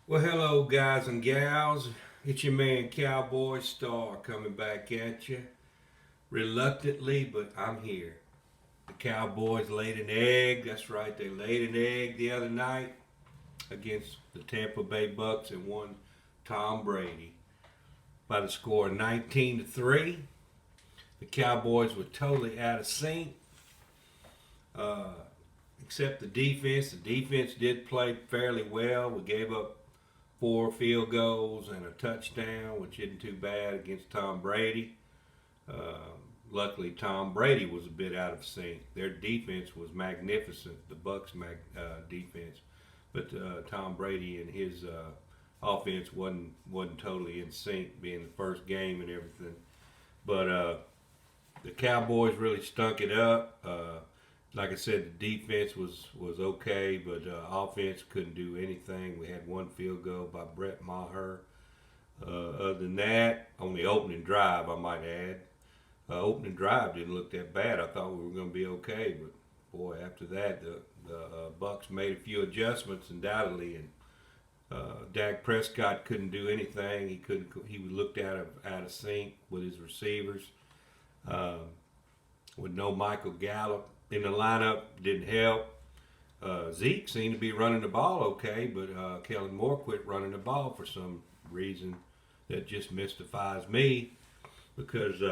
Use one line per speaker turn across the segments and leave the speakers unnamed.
Well, hello, guys and gals. It's your man Cowboy Star coming back at you. Reluctantly, but I'm here. The Cowboys laid an egg. That's right, they laid an egg the other night against the Tampa Bay Bucs and won Tom Brady by the score of 19-3. The Cowboys were totally out of sync, uh, except the defense. The defense did play fairly well. We gave up 4 field goals and a touchdown, which isn't too bad against Tom Brady. Uh, Luckily, Tom Brady was a bit out of sync. Their defense was magnificent, the defense, but Tom Brady and his offense wasn't totally in sync, being the first game and everything. But the Cowboys really stunk it up. Like I said, the defense was okay, but offense couldn't do anything. We had 1 field goal by Brett Maher. Other than that, on the opening drive, I might add, opening drive didn't look that bad. I thought we were going to be okay, but boy, after that, the Bucs made a few adjustments undoubtedly, and Dak Prescott couldn't do anything. He couldn't. He looked out of sync with his receivers. Um, with no Michael Gallup in the lineup, didn't help. Zeke seemed to be running the ball okay, but Kellen Moore quit running the ball for some reason that just mystifies me because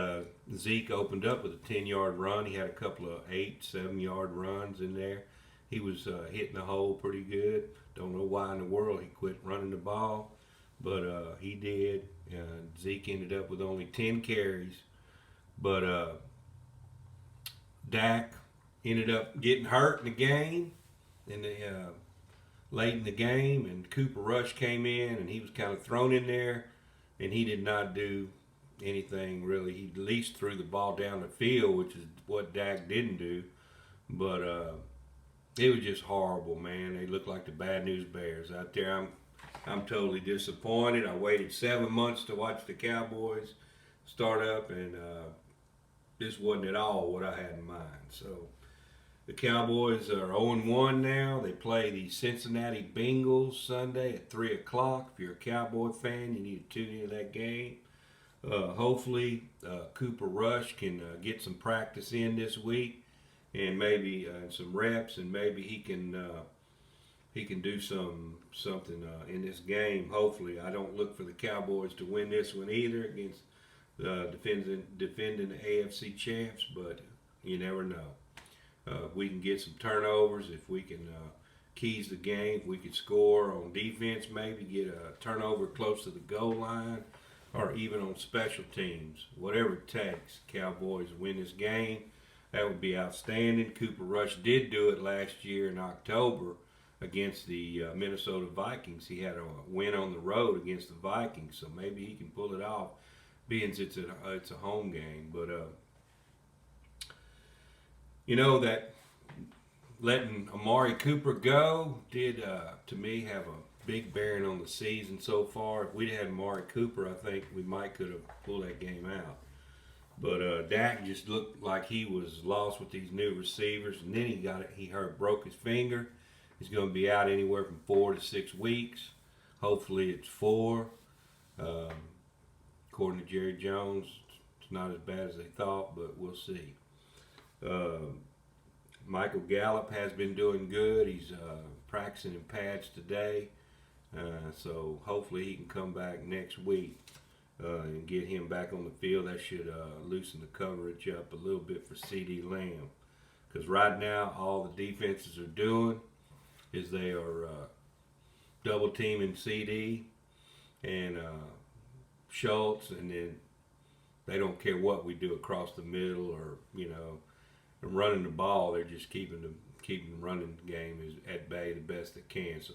Zeke opened up with a 10-yard run. He had a couple of 8, 7-yard runs in there. He was hitting the hole pretty good. Don't know why in the world he quit running the ball, but he did. Zeke ended up with only 10 carries, but Dak ended up getting hurt in the game, in the late in the game, and Cooper Rush came in, and he was kind of thrown in there, and he did not do anything really. He at least threw the ball down the field, which is what Dak didn't do. But it was just horrible, man. They looked like the Bad News Bears out there. I'm totally disappointed. I waited 7 months to watch the Cowboys start up, and this wasn't at all what I had in mind. So the Cowboys are 0-1 now. They play the Cincinnati Bengals Sunday at 3 o'clock. If you're a Cowboy fan, you need to tune into that game. Hopefully, Cooper Rush can get some practice in this week, and maybe some reps, and maybe he can do something in this game. Hopefully, I don't look for the Cowboys to win this one either against defending the AFC champs, but you never know. If we can get some turnovers, if we can keys the game, if we can score on defense, maybe get a turnover close to the goal line, or even on special teams, whatever it takes, Cowboys win this game. That would be outstanding. Cooper Rush did do it last year in October against the Minnesota Vikings. He had a win on the road against the Vikings, so maybe he can pull it off, being it's a home game. But you know that letting Amari Cooper go did to me have a big bearing on the season so far. If we'd had Amari Cooper, I think we might could have pulled that game out. But Dak just looked like he was lost with these new receivers, and then broke his finger. He's going to be out anywhere from 4 to 6 weeks. Hopefully, it's 4. Um, According to Jerry Jones, it's not as bad as they thought, but we'll see. Uh, Michael Gallup has been doing good. He's practicing in pads today, so hopefully he can come back next week and get him back on the field. That should loosen the coverage up a little bit for CD Lamb, because right now all the defenses are doing is they are double teaming CD and Schultz, and then they don't care what we do across the middle, or running the ball. They're just keeping the running game is at bay the best they can. So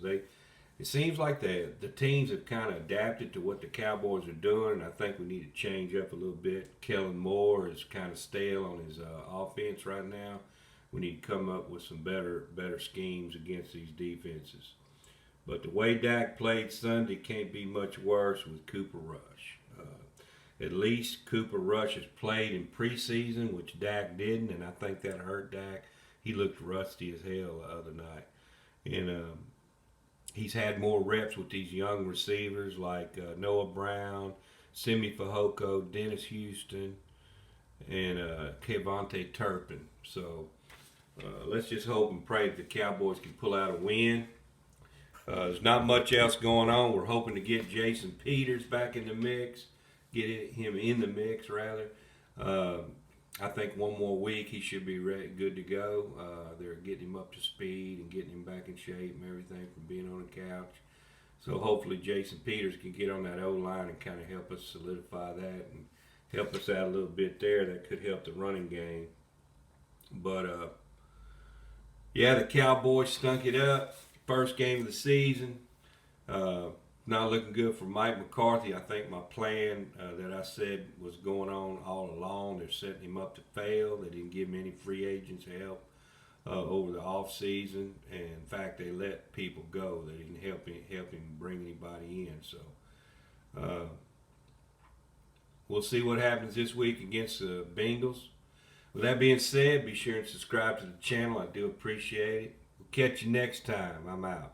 it seems like the teams have kind of adapted to what the Cowboys are doing, and I think we need to change up a little bit. Kellen Moore is kind of stale on his offense right now. We need to come up with some better schemes against these defenses. But the way Dak played Sunday can't be much worse with Cooper Rush. At least Cooper Rush has played in preseason, which Dak didn't, and I think that hurt Dak. He looked rusty as hell the other night. And he's had more reps with these young receivers like Noah Brown, Simi Fehoko, Dennis Houston, and Kevontae Turpin. So let's just hope and pray that the Cowboys can pull out a win. There's not much else going on. We're hoping to get Jason Peters back in the mix, him in the mix rather. I think one more week he should be ready, good to go. They're getting him up to speed and getting him back in shape and everything from being on the couch. So hopefully Jason Peters can get on that O-line and kind of help us solidify that and help us out a little bit there. That could help the running game. But yeah, the Cowboys stunk it up. First game of the season. Not looking good for Mike McCarthy. I think my plan that I said was going on all along. They're setting him up to fail. They didn't give him any free agents help over the off season, and in fact, they let people go. They didn't help him bring anybody in. So we'll see what happens this week against the Bengals. With that being said, be sure and subscribe to the channel. I do appreciate it. We'll catch you next time. I'm out.